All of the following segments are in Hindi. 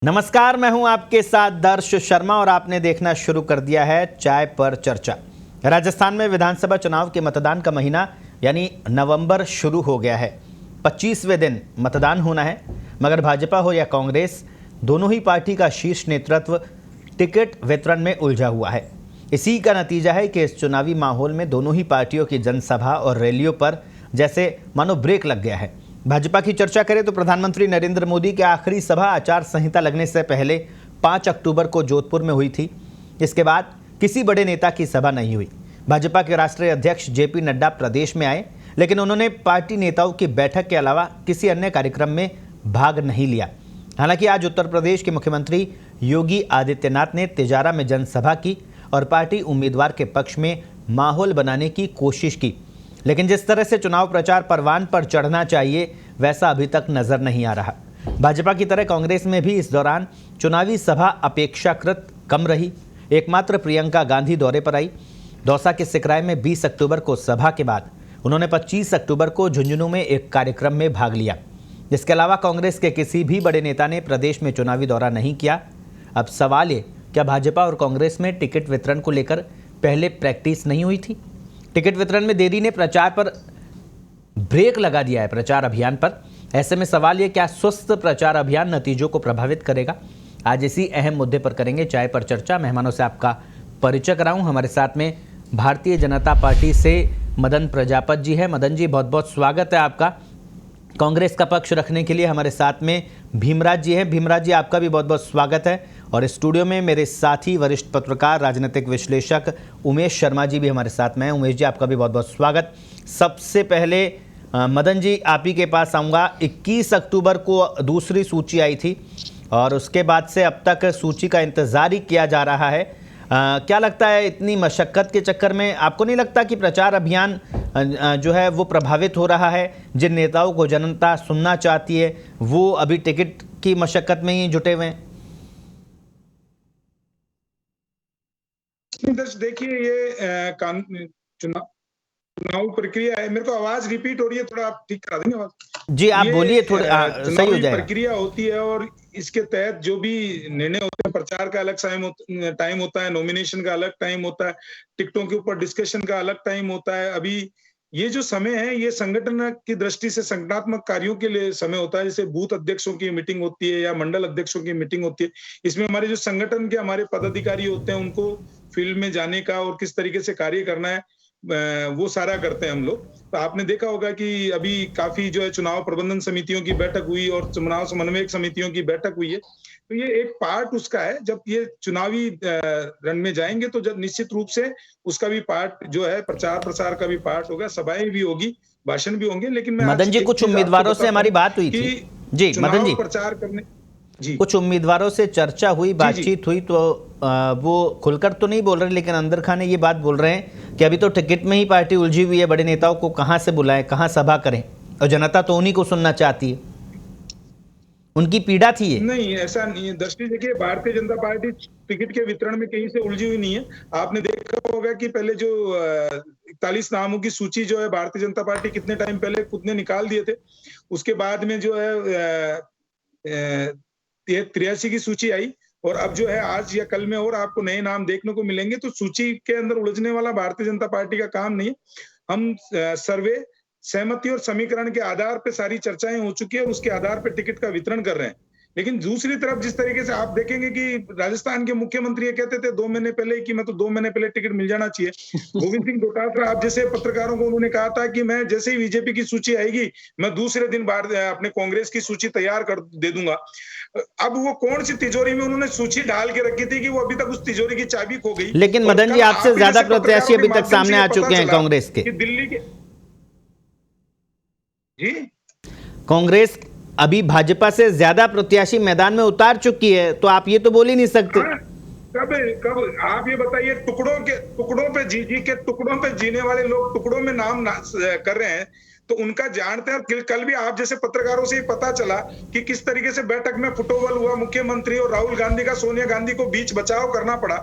नमस्कार, मैं हूं आपके साथ दर्श शर्मा और आपने देखना शुरू कर दिया है चाय पर चर्चा। राजस्थान में विधानसभा चुनाव के मतदान का महीना यानी नवंबर शुरू हो गया है। 25वें दिन मतदान होना है, मगर भाजपा हो या कांग्रेस, दोनों ही पार्टी का शीर्ष नेतृत्व टिकट वितरण में उलझा हुआ है। इसी का नतीजा है कि इस चुनावी माहौल में दोनों ही पार्टियों की जनसभा और रैलियों पर जैसे मानो ब्रेक लग गया है। भाजपा की चर्चा करें तो प्रधानमंत्री नरेंद्र मोदी की आखिरी सभा आचार संहिता लगने से पहले 5 अक्टूबर को जोधपुर में हुई थी। इसके बाद किसी बड़े नेता की सभा नहीं हुई। भाजपा के राष्ट्रीय अध्यक्ष जेपी नड्डा प्रदेश में आए, लेकिन उन्होंने पार्टी नेताओं की बैठक के अलावा किसी अन्य कार्यक्रम में भाग नहीं लिया। हालांकि आज उत्तर प्रदेश के मुख्यमंत्री योगी आदित्यनाथ ने तिजारा में जनसभा की और पार्टी उम्मीदवार के पक्ष में माहौल बनाने की कोशिश की, लेकिन जिस तरह से चुनाव प्रचार परवान पर चढ़ना चाहिए वैसा अभी तक नजर नहीं आ रहा। भाजपा की तरह कांग्रेस में भी इस दौरान चुनावी सभा अपेक्षाकृत कम रही। एकमात्र प्रियंका गांधी दौरे पर आई। दौसा के सिकराय में 20 अक्टूबर को सभा के बाद उन्होंने 25 अक्टूबर को झुंझुनू में एक कार्यक्रम में भाग लिया। इसके अलावा कांग्रेस के किसी भी बड़े नेता ने प्रदेश में चुनावी दौरा नहीं किया। अब सवाल ये, क्या भाजपा और कांग्रेस में टिकट वितरण को लेकर पहले प्रैक्टिस नहीं हुई थी? टिकट वितरण में देरी ने प्रचार पर ब्रेक लगा दिया है, प्रचार अभियान पर। ऐसे में सवाल ये, क्या स्वस्थ प्रचार अभियान नतीजों को प्रभावित करेगा? आज इसी अहम मुद्दे पर करेंगे चाय पर चर्चा। मेहमानों से आपका परिचय कराऊं। हमारे साथ में भारतीय जनता पार्टी से मदन प्रजापत जी है। मदन जी, बहुत बहुत स्वागत है आपका कांग्रेस का पक्ष रखने के लिए। हमारे साथ में भीमराज जी हैं। भीमराज जी, आपका भी बहुत बहुत स्वागत है। और स्टूडियो में मेरे साथी वरिष्ठ पत्रकार, राजनीतिक विश्लेषक उमेश शर्मा जी भी हमारे साथ में हैं। उमेश जी, आपका भी बहुत बहुत स्वागत। सबसे पहले मदन जी, आप ही के पास आऊँगा। 21 अक्टूबर को दूसरी सूची आई थी और उसके बाद से अब तक सूची का इंतज़ार ही किया जा रहा है। क्या लगता है, इतनी मशक्क़त के चक्कर में आपको नहीं लगता कि प्रचार अभियान जो है वो प्रभावित हो रहा है? जिन नेताओं को जनता सुनना चाहती है वो अभी टिकट की मशक्क़त में ही जुटे हुए हैं। देखिए, ये चुनाव प्रक्रिया है। मेरे को आवाज रिपीट हो रही है, थोड़ा आप ठीक करा देंगे आवाज? जी, आप बोलिए, थोड़ा सही हो जाएगा। प्रक्रिया होती है और इसके तहत जो भी निर्णय होते हैं, प्रचार का अलग टाइम होता है, नॉमिनेशन का अलग टाइम होता है, टिकटों के ऊपर डिस्कशन का अलग टाइम होता है। अभी ये जो समय है, ये संगठन की दृष्टि से संगठनात्मक कार्यों के लिए समय होता है। जैसे बूथ अध्यक्षों की मीटिंग होती है या मंडल अध्यक्षों की मीटिंग होती है। इसमें हमारे जो संगठन के हमारे पदाधिकारी होते हैं, उनको फील्ड में जाने का और किस तरीके से कार्य करना है वो सारा करते हैं हम लोग। तो आपने देखा होगा कि अभी काफी जो है चुनाव प्रबंधन समितियों की बैठक हुई और चुनाव समन्वयक समितियों की बैठक हुई है। तो ये एक पार्ट उसका है। जब ये चुनावी रण में जाएंगे तो जब निश्चित रूप से उसका भी पार्ट जो है, प्रचार प्रसार का भी पार्ट होगा, सभाएं भी होगी, भाषण भी होंगे। लेकिन मैं मदन जी, कुछ उम्मीदवारों से हमारी बात हुई थी। जी मदन जी, प्रचार करने जी कुछ उम्मीदवारों से चर्चा हुई, बातचीत हुई, तो वो खुलकर तो नहीं बोल रहे, लेकिन अंदर खाने ये बात बोल रहे हैं कि अभी तो टिकट में ही पार्टी उलझी हुई है। बड़े नेताओं को कहां से बुलाएं, कहां सभा करें, और जनता तो उन्हीं को सुनना चाहती है। उनकी पीड़ा थी ये। नहीं, ऐसा नहीं है। दृष्टि देखिए, भारतीय जनता पार्टी टिकट के वितरण में कहीं से उलझी हुई नहीं है। आपने देखा होगा कि पहले जो 41 नामों की सूची जो है, भारतीय जनता पार्टी कितने टाइम पहले खुद ने निकाल दिए थे। उसके बाद में जो है 83 की सूची आई और अब जो है आज या कल में और आपको नए नाम देखने को मिलेंगे। तो सूची के अंदर उलझने वाला भारतीय जनता पार्टी का काम नहीं है। हम सर्वे, सहमति और समीकरण के आधार पे सारी चर्चाएं हो चुकी है, उसके आधार पे टिकट का वितरण कर रहे हैं। लेकिन दूसरी तरफ जिस तरीके से आप देखेंगे कि राजस्थान के मुख्यमंत्री ये कहते थे 2 महीने पहले कि मैं तो 2 महीने पहले टिकट मिल जाना चाहिए। गोविंद सिंह डोटासरा आप जैसे पत्रकारों को उन्होंने कहा था कि मैं जैसे ही बीजेपी की सूची आएगी, मैं दूसरे दिन अपने कांग्रेस की सूची तैयार कर दे दूंगा। अब वो कौन सी तिजोरी में उन्होंने सूची डाल के रखी थी कि वो अभी तक उस तिजोरी की चाबी खो गई। लेकिन मदन जी, आपसे ज्यादा प्रत्याशी अभी तक सामने आ चुके हैं कांग्रेस के। दिल्ली के जी, कांग्रेस अभी भाजपा से ज्यादा प्रत्याशी मैदान में उतार चुकी है, तो आप ये तो बोल ही नहीं सकते। कब आप ये बताइए, टुकड़ों पे जीने वाले लोग टुकड़ों में नाम कर रहे हैं, तो उनका जानते हैं। कल भी आप जैसे पत्रकारों से ही पता चला कि किस तरीके से बैठक में फुटबॉल हुआ, मुख्यमंत्री और राहुल गांधी का सोनिया गांधी को बीच बचाव करना पड़ा।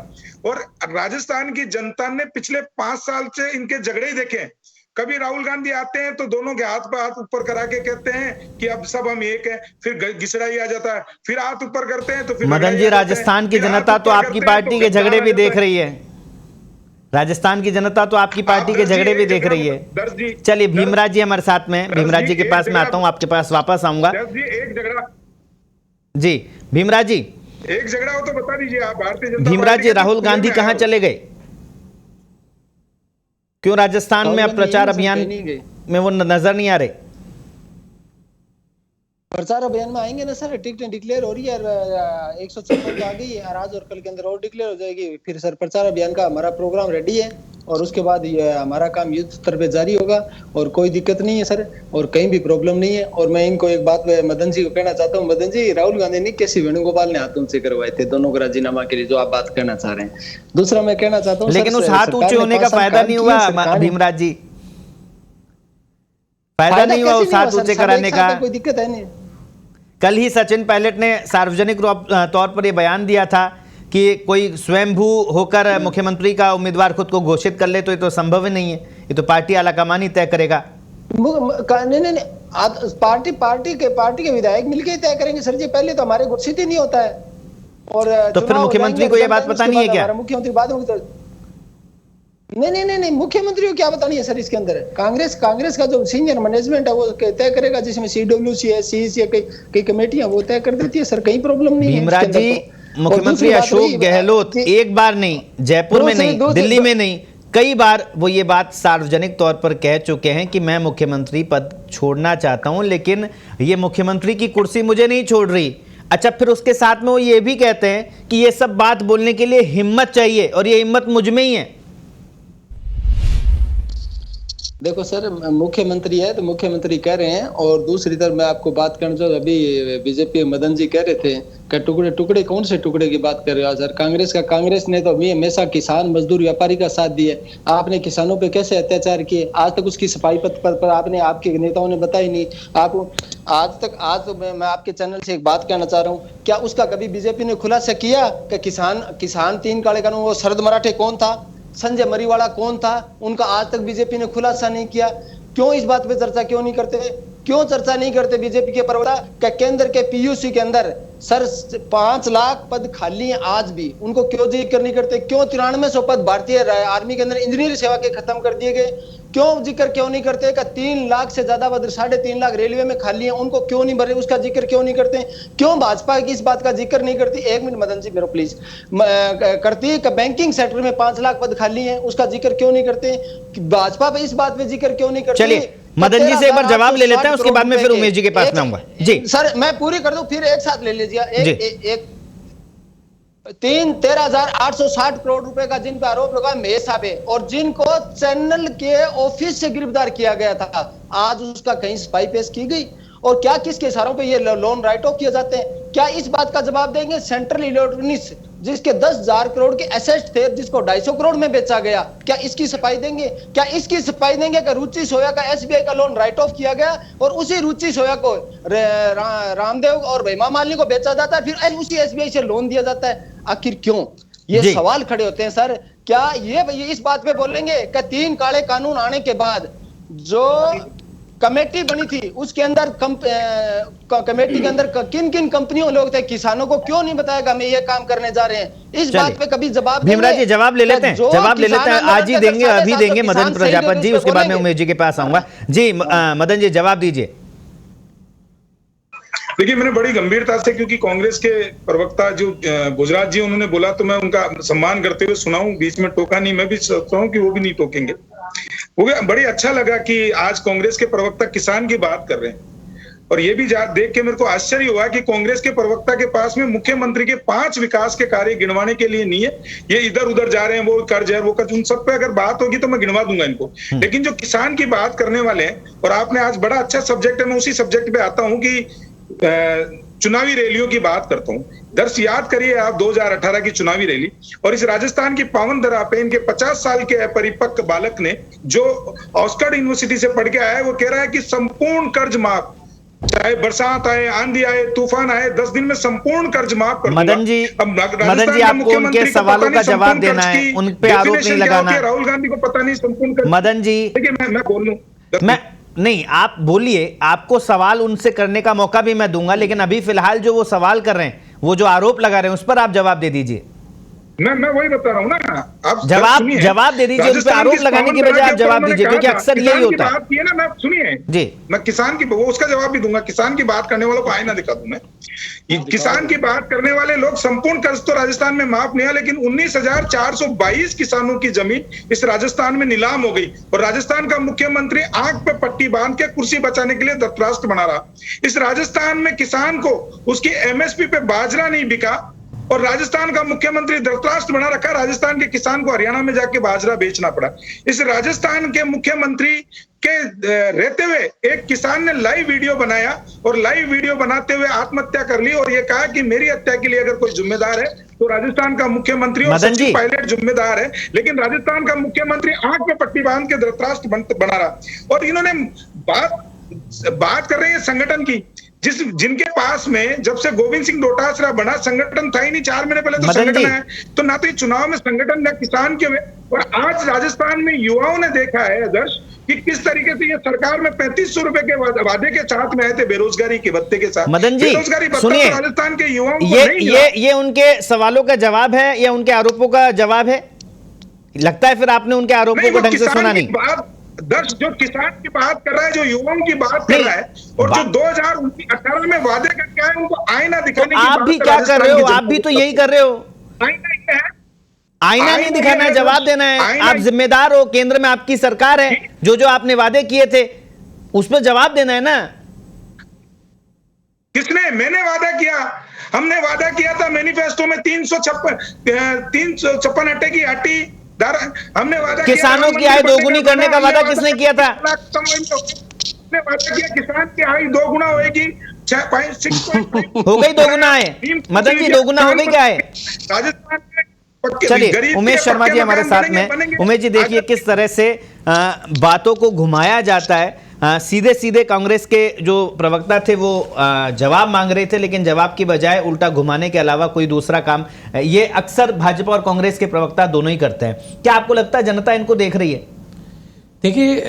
और राजस्थान की जनता ने पिछले 5 साल से इनके झगड़े ही देखे। कभी राहुल गांधी आते हैं तो दोनों के हाथ पर हाथ ऊपर करा के कहते हैं कि अब सब हम एक हैं, फिर घिसड़ाई आ जाता है, फिर हाथ ऊपर करते हैं तो फिर मदन जी, राजस्थान की जनता तो आपकी पार्टी के झगड़े भी देख रही है। राजस्थान की जनता तो आपकी पार्टी के झगड़े भी देख रही है। चलिए, भीमराज जी हमारे साथ में, भीमराज जी के पास मैं आता हूं, आपके पास वापस आऊंगा। एक झगड़ा जी भीमराज जी, एक झगड़ा हो तो बता दीजिए आप। भारतीय जनता भीमराज जी, राहुल गांधी कहां चले गए? क्यों राजस्थान में अब प्रचार अभियान में वो नजर नहीं आ रहे? प्रचार अभियान में आएंगे ना सर, टिकटें डिक्लेयर हो रही है, 156 आ गई है आज और कल के अंदर और डिक्लेयर हो जाएगी। फिर सर प्रचार अभियान का हमारा प्रोग्राम रेडी है और उसके बाद ये हमारा काम युद्ध स्तर पे जारी होगा और कोई दिक्कत नहीं है सर, और कहीं भी प्रॉब्लम नहीं है। और मैं इनको एक बात मदन जी को कहना चाहता हूँ, मदन जी, राहुल गांधी ने कैसी वेणुगोपाल ने हाथ ऊंचे करवाए थे दोनों को राजीनामा के लिए, जो आप बात करना चाह रहे हैं। दूसरा मैं कहना चाहता हूँ, लेकिन उस हाथ ऊंचे होने का फायदा नहीं हुआ भीमराज जी, फायदा नहीं हुआ उस हाथ ऊंचे कराने का। कोई दिक्कत है नहीं। कल ही सचिन पायलट ने सार्वजनिक तौर पर यह बयान दिया था कि कोई स्वयंभू होकर मुख्यमंत्री का उम्मीदवार खुद को घोषित कर ले तो ये तो संभव ही नहीं है, ये तो पार्टी आलाकमान ही तय करेगा। नहीं, पार्टी के विधायक मिलकर तय करेंगे सर जी, पहले तो हमारे घोषित ही नहीं होता है। और तो फिर मुख्यमंत्री को यह बात पता नहीं है क्या? मुख्यमंत्री बाद में नहीं, मुख्यमंत्री को क्या बतानी है सर? इसके अंदर कांग्रेस का जो सीनियर मैनेजमेंट है वो तय करेगा, जिसमें CWC है, CEC है, कई कमेटियां वो तय कर देती है सर, कहीं प्रॉब्लम नहीं है। भीमराज जी, मुख्यमंत्री अशोक गहलोत एक बार नहीं, जयपुर में नहीं, दिल्ली में नहीं, कई बार वो ये बात सार्वजनिक तौर पर कह चुके हैं कि मैं मुख्यमंत्री पद छोड़ना चाहता हूं, लेकिन ये मुख्यमंत्री की कुर्सी मुझे नहीं छोड़ रही। अच्छा, फिर उसके साथ में वो ये भी कहते हैं कि ये सब बात बोलने के लिए हिम्मत चाहिए और ये हिम्मत मुझ में ही है। देखो सर, मुख्यमंत्री है तो मुख्यमंत्री कह रहे हैं, और दूसरी तरफ मैं आपको बात करना चाहूँ, अभी बीजेपी मदन जी कह रहे थे कि टुकड़े कौन से टुकड़े की बात कर रहे हो सर? कांग्रेस ने तो हमेशा किसान मजदूर व्यापारी का साथ दिया। आपने किसानों पे कैसे अत्याचार किए, आज तक उसकी सफाई पर आपने, आपके नेताओं ने बताई नहीं। आप आज तो मैं आपके चैनल से एक बात कहना चाह रहा हूँ, क्या उसका कभी बीजेपी ने खुलासा किया कि किसान 3 काले कानून, वो शरद मराठे कौन था, संजय मरीवाला कौन था, उनका आज तक बीजेपी ने खुलासा नहीं किया। क्यों इस बात पे चर्चा क्यों नहीं करते? क्यों चर्चा नहीं करते बीजेपी के प्रवक्ता? क्या केंद्र के PUC के अंदर सर 5 लाख पद खाली हैं आज भी, उनको क्यों जिक्र नहीं करते? क्यों 9300 पद भारतीय आर्मी के अंदर इंजीनियर सेवा के खत्म कर दिए गए? क्यों जिक्र क्यों नहीं करते? का 3 लाख से ज्यादा पद, 3.5 लाख रेलवे में खाली है, उनको क्यों नहीं भरे? उसका जिक्र क्यों नहीं करते? क्यों भाजपा की इस बात का जिक्र नहीं करती? 1 मिनट मदन जी मेरा प्लीज, करती है। बैंकिंग सेक्टर में 5 लाख पद खाली है, उसका जिक्र क्यों नहीं करते? भाजपा पे इस बात पे जिक्र क्यों नहीं करते? चलिए मदन जी से एक बार जवाब ले लेते हैं, उसके बाद में फिर उमेश जी के पास में आऊंगा। जी सर, मैं पूरी कर दूं, फिर एक साथ ले लीजिए। 13,860 करोड़ रुपए का जिन पर आरोप लगा महेश साहब है, और जिनको चैनल के ऑफिस से गिरफ्तार किया गया था, आज उसका कहीं सफाई पेश की गई? और क्या किसके इशारों पे ये लोन राइट ऑफ किए जाते हैं? क्या इस बात का जवाब देंगे सेंट्रल इलेक्ट्रॉनिक्स, जिसके 10,000 करोड़ के एसेट्स थे, जिसको 250 करोड़ में बेचा गया, क्या इसकी सफाई देंगे? क्या इसकी सफाई देंगे कि रुचि सोया का SBI का लोन राइट ऑफ किया गया और उसी रुचि सोया को रामदेव और हेमा मालिनी को बेचा जाता है, फिर उसी SBI से लोन दिया जाता है? आखिर क्यों? ये सवाल खड़े होते हैं सर। क्या ये इस बात पे बोलेंगे कि 3 काले कानून आने के बाद जो कमेटी बनी थी, उसके अंदर कमेटी के अंदर किन किन कंपनियों लोग थे, किसानों को क्यों नहीं बताया कि हम ये काम करने जा रहे हैं? इस बात पे कभी जवाब भीमराज जी जवाब ले लेते हैं, आज ही देंगे, अभी देंगे मदन प्रजापति जी, उसके बाद में उमेश जी के पास आऊंगा। जी मदन जी जवाब दीजिए। देखिए, मैंने बड़ी गंभीरता से, क्योंकि कांग्रेस के प्रवक्ता जो गुजरात जी उन्होंने बोला तो मैं उनका सम्मान करते हुए सुनाऊं, बीच में टोका नहीं। मैं भी सोचता हूं कि वो भी नहीं टोकेंगे। वो बड़ी अच्छा लगा कि आज कांग्रेस के प्रवक्ता किसान की बात कर रहे हैं, और ये भी देख के मेरे को आश्चर्य हुआ कि कांग्रेस के प्रवक्ता के पास में मुख्यमंत्री के 5 विकास के कार्य गिनवाने के लिए नहीं है। ये इधर उधर जा रहे हैं, वो कर्ज है, वो कर्ज, उन सब पे अगर बात होगी तो मैं गिनवा दूंगा इनको। लेकिन जो किसान की बात करने वाले हैं, और आपने आज बड़ा अच्छा सब्जेक्ट है, मैं उसी सब्जेक्ट पे आता हूं कि चुनावी रैलियों की बात करता हूं। दर्श याद करिए आप 2018 की चुनावी रैली, और इस राजस्थान की पावन धरा पे इनके 50 साल के परिपक्व बालक ने, जो ऑक्सफोर्ड यूनिवर्सिटी से पढ़ के आया है, वो कह रहा है कि संपूर्ण कर्ज माफ, चाहे बरसात आए, आंधी आए, तूफान आए, 10 दिन में संपूर्ण कर्ज माफ कर दूंगा। मदन जी आपको उनके सवालों का जवाब देना है, उन पे आरोप नहीं लगाना। राहुल गांधी को पता नहीं संपूर्ण। मदन जी देखिए मैं बोल लूं, मैं नहीं, आप बोलिए, आपको सवाल उनसे करने का मौका भी मैं दूंगा, लेकिन अभी फिलहाल जो वो सवाल कर रहे हैं, वो जो आरोप लगा रहे हैं, उस पर आप जवाब दे दीजिए। मैं वही बता रहा हूँ ना, आप जवाब दे दीजिए, उन पे आरोप लगाने की बजाय आप जवाब दीजिए, क्योंकि अक्सर यही होता है। ना, मैं सुनिए जी, मैं किसान की वो उसका जवाब भी दूंगा। किसान की बात करने वालों को आईना दिखा दूं मैं। किसान की बात करने वाले लोग, संपूर्ण कर्ज तो राजस्थान में माफ नहीं है, लेकिन 19,422 किसानों की जमीन इस राजस्थान में नीलाम हो गई, और राजस्थान का मुख्यमंत्री आंख पे पट्टी बांध के कुर्सी बचाने के लिए धृतराष्ट्र बना रहा। इस राजस्थान में किसान को उसकी एमएसपी पे बाजरा नहीं बिका, और राजस्थान का मुख्यमंत्री धृतराष्ट्र बना रखा। राजस्थान के किसान को हरियाणा में जाके बाजरा बेचना पड़ा। इस राजस्थान के मुख्यमंत्री के रहते हुए एक किसान ने लाइव वीडियो बनाया, और लाइव वीडियो बनाते हुए आत्महत्या कर ली, और ये कहा कि मेरी हत्या के लिए अगर कोई जिम्मेदार है तो राजस्थान का मुख्यमंत्री और सचिन पायलट जिम्मेदार है। लेकिन राजस्थान का मुख्यमंत्री आंख में पट्टी बांध के धृतराष्ट्र बना रहा। और इन्होंने बात कर रहे हैं संगठन की, जिनके पास में जब से गोविंद सिंह डोटासरा बना संगठन था ही नहीं। 4 महीने पहले तो संगठन है, तो ना तो चुनाव में संगठन न किसान के हुए। और आज राजस्थान में युवाओं ने देखा है आदर्श कि किस तरीके से ये सरकार में 3500 रुपए के वादे के साथ में आए थे बेरोजगारी के भत्ते के साथ। मदन जी बेरोजगारी सुनिए, राजस्थान के युवाओं को ये उनके सवालों का जवाब है या उनके आरोपों का जवाब है? लगता है फिर आपने उनके आरोपों को ढंग से सुना नहीं। दर्श जो किसान की बात कर रहा है, जो युवाओं की बात कर रहा है, और जो 2018 में वादे करके आए उनको आईना दिखाने की बात। आप भी क्या कर रहे हो? आप भी तो यही कर रहे हो। आईना नहीं दिखाना है, जवाब देना है। आप जिम्मेदार हो, केंद्र में आपकी सरकार है, जो आपने वादे किए थे उस पर जवाब देना है ना। किसने? मैंने वादा किया, हमने वादा किया था मैनिफेस्टो में 356 अट्टे की हट्टी हमने वादा किया। किसानों की आय दोगुनी करने का वादा किसने किया था? हमने वादा किया किसान की आय 2 गुना होगी। 6.6 हो गई 2 गुना है। मदन जी 2 गुना हो गई क्या है? राजस्थान में चलिए, उमेश शर्मा जी हमारे साथ में। उमेश जी देखिए किस तरह से बातों को घुमाया जाता है। सीधे सीधे कांग्रेस के जो प्रवक्ता थे वो जवाब मांग रहे थे, लेकिन जवाब की बजाय उल्टा घुमाने के अलावा कोई दूसरा काम ये अक्सर भाजपा और कांग्रेस के प्रवक्ता दोनों ही करते हैं। क्या आपको लगता है जनता इनको देख रही है? देखिए,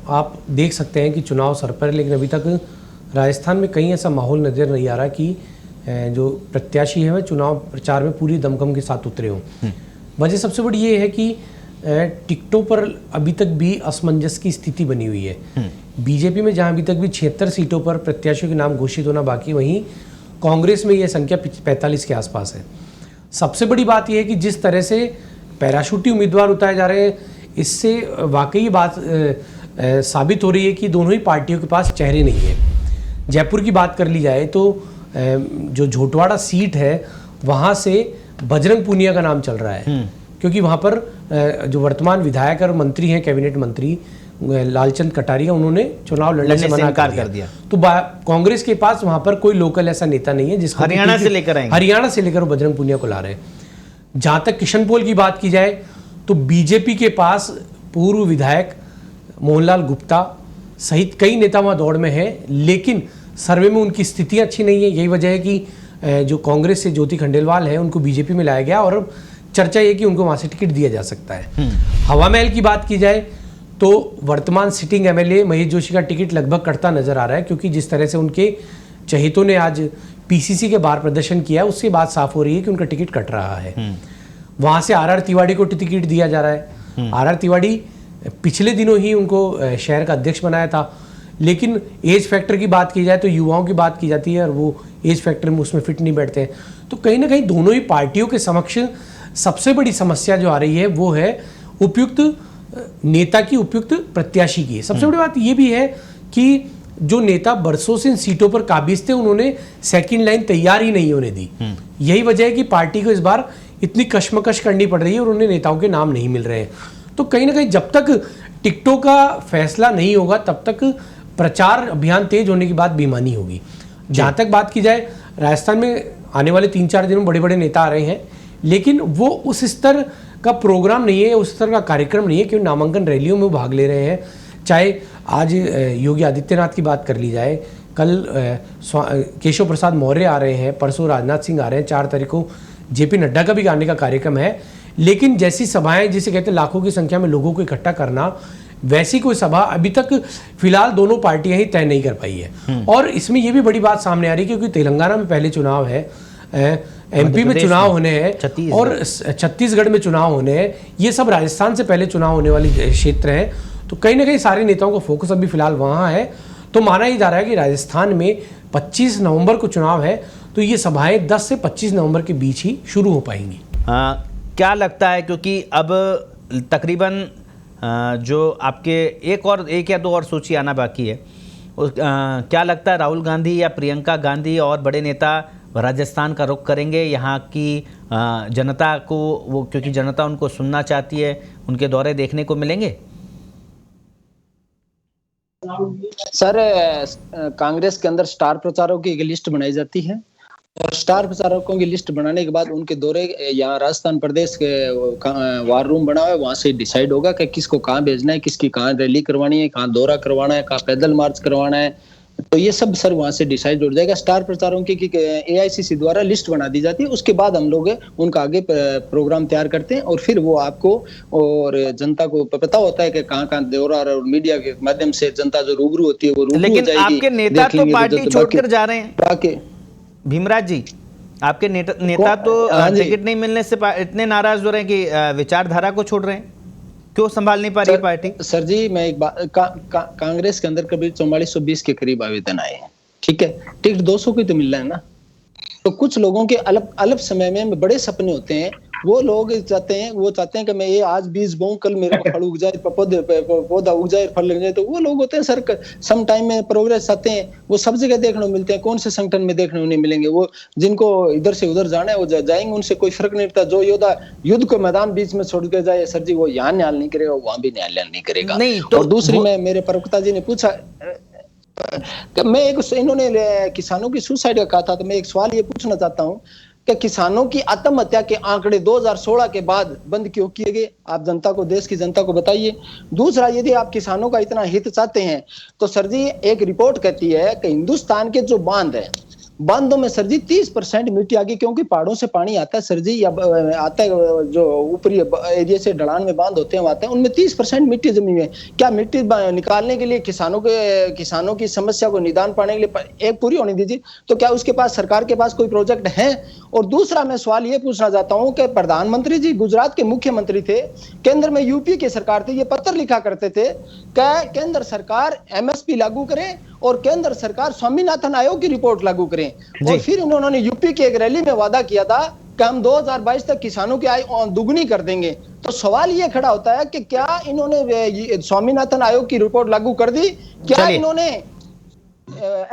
आप देख सकते हैं कि चुनाव सर पर, लेकिन अभी तक राजस्थान में कहीं ऐसा माहौल नजर नहीं आ रहा कि जो प्रत्याशी है वह चुनाव प्रचार में पूरी दमखम के साथ उतरे हों। वजह सबसे बड़ी ये है कि टिकटों पर अभी तक भी असमंजस की स्थिति बनी हुई है। बीजेपी में जहां अभी तक भी 76 सीटों पर प्रत्याशियों के नाम घोषित होना बाकी, वहीं कांग्रेस में यह संख्या 45 के आसपास है। सबसे बड़ी बात यह है कि जिस तरह से पैराशूटी उम्मीदवार उतारे जा रहे हैं, इससे वाकई बात साबित हो रही है कि दोनों ही पार्टियों के पास चेहरे नहीं है। जयपुर की बात कर ली जाए तो जो झोटवाड़ा सीट है वहाँ से बजरंग पूनिया का नाम चल रहा है, क्योंकि वहाँ पर जो वर्तमान विधायक और मंत्री हैं, कैबिनेट मंत्री लालचंद कटारिया, उन्होंने चुनाव लड़ने से मना कर दिया। तो कांग्रेस के पास वहां पर कोई लोकल ऐसा नेता नहीं है जिसको हरियाणा से लेकर बजरंग पूनिया को ला रहे हैं। जहां तक किशन पोल की बात की जाए तो बीजेपी के पास पूर्व विधायक मोहनलाल गुप्ता सहित कई नेता वहां दौड़ में हैं, लेकिन सर्वे में उनकी स्थितियां अच्छी नहीं है। यही वजह है कि जो कांग्रेस से ज्योति खंडेलवाल है उनको बीजेपी में लाया गया, और चर्चा यह कि उनको वहां से टिकट दिया जा सकता है। हवा महल की बात की जाए तो वर्तमान सिटिंग एमएलए महेश जोशी का टिकट लगभग कटता नजर आ रहा है, क्योंकि जिस तरह से उनके चहेतों ने आज पीसीसी के बाहर प्रदर्शन किया, उससे बात साफ हो रही है कि उनका टिकट कट रहा है। वहां से आरआर तिवाड़ी को टिकट दिया जा रहा है। आरआर तिवाड़ी पिछले दिनों ही उनको शहर का अध्यक्ष बनाया था, लेकिन एज फैक्टर की बात की जाए तो युवाओं की बात की जाती है और वो एज फैक्टर में उसमें फिट नहीं बैठते हैं। तो कहीं ना कहीं दोनों ही पार्टियों के समक्ष सबसे बड़ी समस्या जो आ रही है वो है उपयुक्त नेता की, उपयुक्त प्रत्याशी की। सबसे बड़ी बात यह भी है कि जो नेता बरसों से इन सीटों पर काबिज थे, उन्होंने सेकंड लाइन तैयार ही नहीं होने दी। यही वजह है कि पार्टी को इस बार इतनी कशमकश करनी पड़ रही है और उन्हें नेताओं के नाम नहीं मिल रहे हैं। तो कहीं ना कहीं जब तक टिकटों का फैसला नहीं होगा तब तक प्रचार अभियान तेज होने की बात बेमानी होगी। जहां तक बात की जाए, राजस्थान में आने वाले 3-4 दिनों में बड़े बड़े नेता आ रहे हैं, लेकिन वो उस स्तर का प्रोग्राम नहीं है, उस तरह का कार्यक्रम नहीं है कि नामांकन रैलियों में भाग ले रहे हैं। चाहे आज योगी आदित्यनाथ की बात कर ली जाए, कल केशव प्रसाद मौर्य आ रहे हैं, परसों राजनाथ सिंह आ रहे हैं, 4 तारीख को जेपी नड्डा का भी आने का कार्यक्रम है। लेकिन जैसी सभाएं, जिसे कहते हैं लाखों की संख्या में लोगों को इकट्ठा करना, वैसी कोई सभा अभी तक फिलहाल दोनों पार्टियां ही तय नहीं कर पाई है। और इसमें यह भी बड़ी बात सामने आ रही है क्योंकि तेलंगाना में पहले चुनाव है, एमपी में चुनाव होने हैं और छत्तीसगढ़ में चुनाव होने हैं, ये सब राजस्थान से पहले चुनाव होने वाली क्षेत्र हैं। तो कहीं ना कहीं सारे नेताओं का फोकस अभी फिलहाल वहाँ है। तो माना ही जा रहा है कि राजस्थान में 25 नवंबर को चुनाव है, तो ये सभाएं 10 से 25 नवंबर के बीच ही शुरू हो पाएंगी। क्या लगता है, क्योंकि अब तकरीबन जो आपके एक या दो और सूची आना बाकी है, क्या लगता है राहुल गांधी या प्रियंका गांधी और बड़े नेता राजस्थान का रुख करेंगे? यहाँ की जनता को वो, क्योंकि जनता उनको सुनना चाहती है, उनके दौरे देखने को मिलेंगे? सर, कांग्रेस के अंदर स्टार प्रचारकों की एक लिस्ट बनाई जाती है और स्टार प्रचारकों की लिस्ट बनाने के बाद उनके दौरे यहाँ राजस्थान प्रदेश के वार रूम बना हुआ है, वहां से डिसाइड होगा कि किसको कहाँ भेजना है, किसकी कहाँ रैली करवानी है, कहाँ दौरा करवाना है, कहाँ पैदल मार्च करवाना है। तो ये सब सर वहां से डिसाइड हो जाएगा। स्टार प्रचारकों की एआईसीसी द्वारा लिस्ट बना दी जाती है, उसके बाद हम लोग उनका आगे प्रोग्राम तैयार करते हैं और फिर वो आपको और जनता को पता होता है कि कहाँ कहाँ दौरा, और मीडिया के माध्यम से जनता जो रूबरू होती है वो रूबरू हो जाएगी। लेकिन आपके नेता तो पार्टी छोड़कर जा रहे हैं भीमराज जी, आपके नेता तो टिकट नहीं मिलने से इतने नाराज हो रहे हैं कि विचारधारा को छोड़ रहे हैं। क्यों संभाल नहीं पा रही है पार्टी? सर जी, मैं एक बात, कांग्रेस के अंदर करीब 4420 के करीब आवेदन आए हैं, ठीक है। टिकट 200 की तो मिल रहा है ना। तो कुछ लोगों के अल्प समय में बड़े सपने होते हैं। वो लोग चाहते हैं कि मैं ये आज बीज बोऊं, कल मेरे फल उग जाए, पौधा उग जाए, फल लग जाए। तो वो लोग होते हैं सर, सम टाइम में प्रोग्रेस चाहते हैं, वो सब जगह देखने को मिलते हैं। कौन से संगठन में देखने को नहीं मिलेंगे? वो जिनको इधर से उधर जाना है वो जाएंगे, उनसे कोई फर्क नहीं पड़ता। जो योद्धा युद्ध को मैदान बीच में छोड़ के जाए सर जी, वो यहाँ न्याय नहीं करेगा, वहां भी न्याय नहीं करेगा। और दूसरी, में मेरे प्रवक्ता जी ने पूछा, मैं इन्होंने किसानों की सुसाइड का कहा था, तो मैं एक सवाल ये पूछना चाहता हूँ कि किसानों की आत्महत्या के आंकड़े 2016 के बाद बंद क्यों किए गए? आप जनता को, देश की जनता को बताइए। दूसरा, यदि आप किसानों का इतना हित चाहते हैं तो सर जी, एक रिपोर्ट कहती है कि हिंदुस्तान के जो बांध है, बांधों में सर जी 30% मिट्टी आ गई, क्योंकि पहाड़ों से पानी आता है सर जी, या आता है जो ऊपरी एरिया से ढलान में बांध होते हैं आते हैं, उनमें 30% मिट्टी जमी हुई है। क्या मिट्टी निकालने के लिए किसानों की समस्या को निदान पाने के लिए एक पूरी होने दीजिए। तो क्या उसके पास, सरकार के पास कोई प्रोजेक्ट है? और दूसरा, मैं सवाल ये पूछना चाहता हूँ कि प्रधानमंत्री जी गुजरात के मुख्यमंत्री थे, केंद्र में यूपी की सरकार थी, ये पत्र लिखा करते थे कि केंद्र सरकार एमएसपी लागू करे और केंद्र सरकार स्वामीनाथन आयोग की रिपोर्ट लागू करें। और फिर उन्होंने यूपी की एक रैली में वादा किया था कि हम 2022 तक किसानों की आय दुगनी कर देंगे। तो सवाल ये खड़ा होता है कि क्या इन्होंने स्वामीनाथन आयोग की रिपोर्ट लागू कर दी? क्या इन्होंने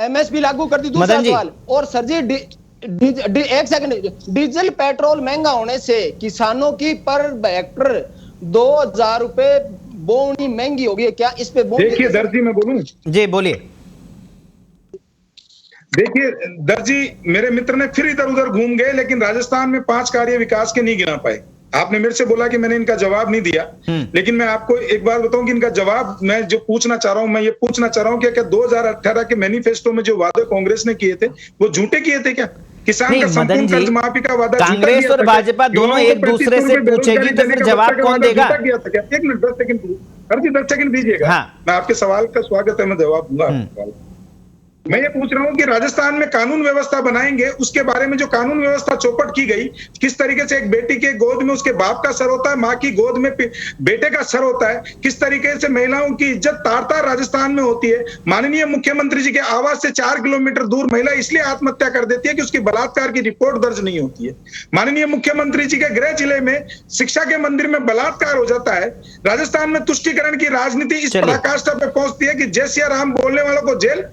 एमएसपी लागू कर दी? दूसरा सवाल, और सर जी एक सेकंड, डीजल पेट्रोल महंगा होने से किसानों की पर हेक्टर 2000 रुपए बोनी महंगी होगी। क्या इस पे देखिए दर्जी, मैं बोलूं? जी बोलिए। देखिए दर्जी, मेरे मित्र ने फिर इधर उधर घूम गए, लेकिन राजस्थान में 5 कार्य विकास के नहीं गिना पाए। आपने मेरे से बोला कि मैंने इनका जवाब नहीं दिया, लेकिन मैं आपको एक बार बताऊं कि इनका जवाब मैं जो पूछना चाह रहा हूं, मैं ये पूछना चाह रहा हूं कि क्या 2018 के मैनिफेस्टो में जो वादे कांग्रेस ने किए थे वो झूठे किए थे क्या? किसान का संपूर्ण कर्ज माफी का वादा, कांग्रेस और भाजपा दोनों एक दूसरे से पूछेगी तो फिर जवाब कौन देगा? एक मिनट, 10 सेकंड, हर जी 10 सेकंड दीजिएगा। मैं आपके सवाल का स्वागत है, मैं जवाब दूंगा। मैं ये पूछ रहा हूं कि राजस्थान में कानून व्यवस्था बनाएंगे, उसके बारे में जो कानून व्यवस्था चौपट की गई, किस तरीके से एक बेटी के गोद में उसके बाप का सर होता है, माँ की गोद में बेटे का सर होता है, किस तरीके से महिलाओं की इज्जत तार तार राजस्थान में होती है। माननीय मुख्यमंत्री जी के आवास से 4 किलोमीटर दूर महिला इसलिए आत्महत्या कर देती है कि उसकी बलात्कार की रिपोर्ट दर्ज नहीं होती है। माननीय मुख्यमंत्री जी के गृह जिले में शिक्षा के मंदिर में बलात्कार हो जाता है। राजस्थान में तुष्टीकरण की राजनीति इस पराकाष्ठा पे पहुंचती है कि जय सिया राम बोलने वालों को जेल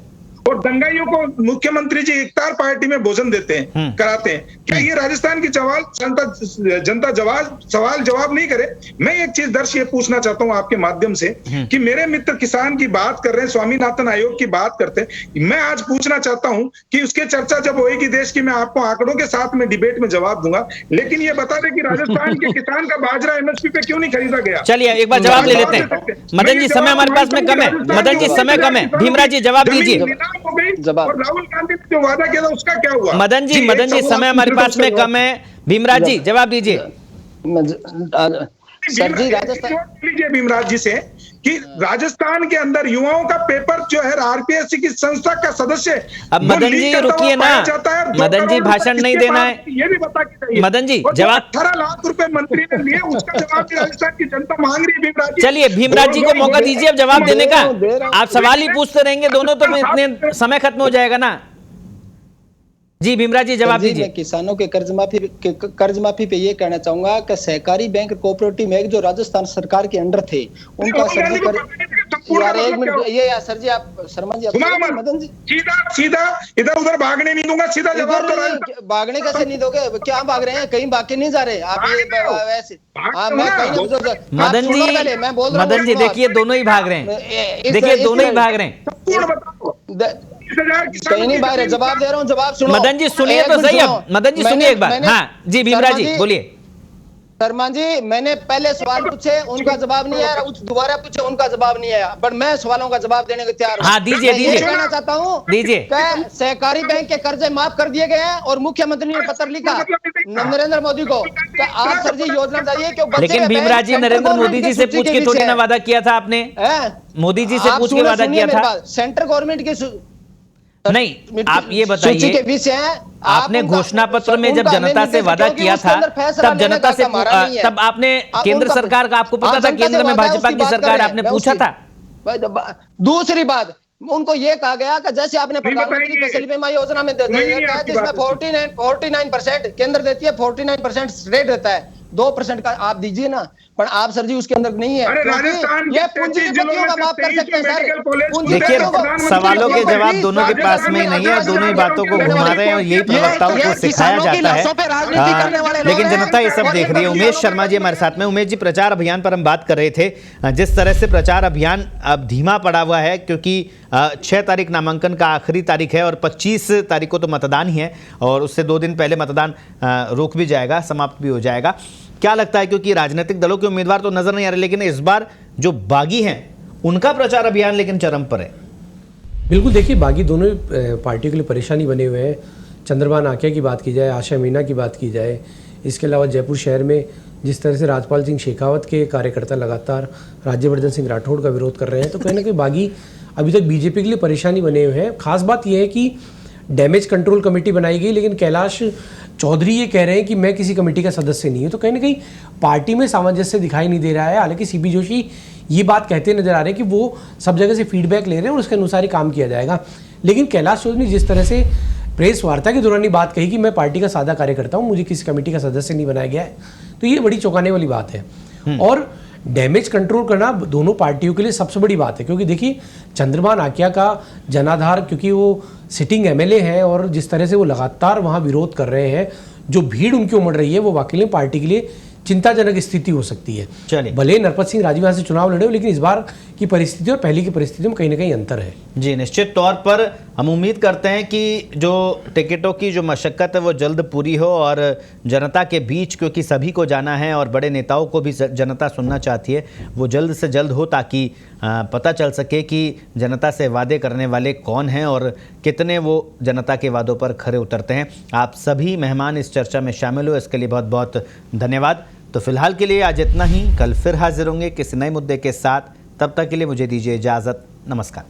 और दंगाइयों को मुख्यमंत्री जी इफ्तार पार्टी में भोजन देते हैं, कराते हैं। क्या ये राजस्थान की जनता सवाल जवाब नहीं करे? मैं एक चीज दर्श ये पूछना चाहता हूं आपके माध्यम से कि मेरे मित्र किसान की बात कर रहे हैं, स्वामीनाथन आयोग की बात करते हैं। मैं आज पूछना चाहता हूं कि उसके चर्चा जब होगी देश की, मैं आपको आंकड़ों के साथ में डिबेट में जवाब दूंगा, लेकिन ये बता दें कि राजस्थान के किसान का बाजरा एमएसपी पे क्यों नहीं खरीदा गया? चलिए एक बार जवाब ले लेते हैं। मदन जी, समय हमारे पास में कम है। मदन जी, समय कम है। भीमराज जी जवाब दीजिए। हो गई, जवाब। और राहुल गांधी ने जो वादा किया था उसका क्या हुआ? मदन जी समय हमारे पास में कम है। भीमराज जी जवाब दीजिए। सर जी, राजस्थान लीजिए भीमराज जी से कि राजस्थान के अंदर युवाओं का पेपर जो है आरपीएससी की संस्था का सदस्य, अब वो मदन लीक जी करता हुआ रुकिए ना। पाया जाता है। 2 मदन जी करोड़ भाषण रुपए नहीं किसके देना पास है। ये भी बता के चाहिए। मदन जी और जो जवाब। 18 लाख रुपए मंत्री ने लिए उसका जवाब भी राजस्थान की जनता मांग रही है। भीमराज जी, चलिए भीमराज जी को मौका दीजिए अब जवाब देने का। दे रहा हूं। आप सवाल ही पूछते रहेंगे दोनों तो इतने समय खत्म हो जाएगा ना। जी भीमराज जी जवाब जी, दीजिए। मैं किसानों के कर्ज माफी पे ये कहना चाहूंगा कि सहकारी बैंक कोऑपरेटिव बैंक जो राजस्थान सरकार के अंडर थे उनका राहुल गांधी को यार एक मिनट, ये यार सर जी, आप शर्मा जी, आप मदन जी, सीधा सीधा इधर उधर भागने नहीं दूंगा, सीधा जवाब दो। इधर भागने कैसे नहीं दोगे? क्या भाग रहे हैं? कहीं भाग के नहीं जा रहे आप ये वैसे। हाँ, मैं कहीं ना मदन जी, मैं बोल रहा हूँ। मदन जी देखिए दोनों ही भाग रहे हैं। देखिए दोनों ही भाग रहे हैं। कहीं नहीं भाग रहे। जवाब दे रहा हूँ, जवाब सुनो। मदन जी सुनिए तो सही। अब मदन जी सुनिए एक बार। हाँ जी भीमराज जी बोलिए। शर्मा जी, मैंने पहले सवाल पूछे, उनका जवाब नहीं आया, दोबारा पूछे, उनका जवाब नहीं आया, बट मैं सवालों का जवाब देने को तैयार हूं। हाँ दीजिए मैं ये कहना चाहता हूँ, दीजिए। सहकारी बैंक के कर्जे माफ कर दिए गए हैं और मुख्यमंत्री ने पत्र लिखा नरेंद्र मोदी को कि आप सर जी योजना बताइए क्यों बचे। लेकिन भीमराज जी नरेंद्र मोदी जी से पूछ के थोड़ी ना वादा किया था आपने। मोदी जी से पूछ के वादा किया था। सेंट्रल गवर्नमेंट की नहीं, आप ये बताइए के विषय है। आपने घोषणा पत्र में जब जनता से वादा किया था तब जनता से तब आपने केंद्र सरकार का, आपको पता था केंद्र में भाजपा की सरकार, आपने पूछा था? दूसरी बात, उनको ये कहा गया कि जैसे आपने प्रधानमंत्री फसल बीमा योजना में जिसमें 49% केंद्र देती है, 49% स्टेट देता है, 2% का आप दीजिए ना, पर आप सर जी उसके अंदर नहीं है। ये पूंजीपतियों का माफ कर सकते हैं सर। देखिए सवालों के जवाब दोनों के पास में ही नहीं है, दोनों ही बातों को घुमा रहे हैं और यही प्रवक्ताओं को सिखाया जाता है। लेकिन जनता ये सब देख रही है। उमेश शर्मा जी हमारे साथ में। उमेश जी, प्रचार अभियान पर हम बात कर रहे थे। जिस तरह से प्रचार अभियान अब धीमा पड़ा हुआ है क्योंकि 6 तारीख नामांकन का आखिरी तारीख है और 25 तारीख को तो मतदान ही है और उससे 2 दिन पहले मतदान रोक भी जाएगा, समाप्त भी हो जाएगा। क्या लगता है, क्योंकि राजनीतिक दलों के उम्मीदवार तो नजर नहीं आ रहे, लेकिन इस बार जो बागी हैं उनका प्रचार अभियान लेकिन चरम पर है। बिल्कुल, देखिए बागी दोनों पार्टियों के लिए परेशानी बने हुए हैं। चंद्रभान आकिया की बात की जाए, आशा मीना की बात की जाए, इसके अलावा जयपुर शहर में जिस तरह से राजपाल सिंह शेखावत के कार्यकर्ता लगातार राज्यवर्धन सिंह राठौड़ का विरोध कर रहे हैं, तो कहीं ना कहीं बागी अभी तक बीजेपी के लिए परेशानी बने हुए हैं। खास बात यह है कि डैमेज कंट्रोल कमेटी बनाई गई, लेकिन कैलाश चौधरी ये कह रहे हैं कि मैं किसी कमेटी का सदस्य नहीं हूं, तो कहीं ना कहीं पार्टी में सामंजस्य दिखाई नहीं दे रहा है। हालांकि सीपी जोशी ये बात कहते नजर आ रहे हैं कि वो सब जगह से फीडबैक ले रहे हैं और उसके अनुसार ही काम किया जाएगा। लेकिन कैलाश चौधरी ने जिस तरह से प्रेस वार्ता के दौरान ये बात कही कि मैं पार्टी का सादा कार्यकर्ता हूँ, मुझे किसी कमेटी का सदस्य नहीं बनाया गया है, तो ये बड़ी चौंकाने वाली बात है। और डैमेज कंट्रोल करना दोनों पार्टियों के लिए सबसे बड़ी बात है, क्योंकि देखिए चंद्रभान आकिया का जनाधार, क्योंकि वो सिटिंग एमएलए हैं और जिस तरह से वो लगातार वहाँ विरोध कर रहे हैं, जो भीड़ उनकी उमड़ रही है, वो वाकई में पार्टी के लिए चिंताजनक स्थिति हो सकती है। चलिए, भले नरपत सिंह राजू यहाँ से चुनाव लड़े हो, लेकिन इस बार की परिस्थिति और पहले की परिस्थितियों में कहीं ना कहीं अंतर है। जी, निश्चित तौर पर हम उम्मीद करते हैं कि जो टिकटों की जो मशक्कत है वो जल्द पूरी हो और जनता के बीच, क्योंकि सभी को जाना है और बड़े नेताओं को भी जनता सुनना चाहती है, वो जल्द से जल्द हो ताकि पता चल सके कि जनता से वादे करने वाले कौन हैं और कितने वो जनता के वादों पर खरे उतरते हैं। आप सभी मेहमान इस चर्चा में शामिल हो, इसके लिए बहुत बहुत धन्यवाद। तो फिलहाल के लिए आज इतना ही, कल फिर हाजिर होंगे किसी नए मुद्दे के साथ। तब तक के लिए मुझे दीजिए इजाज़त। नमस्कार।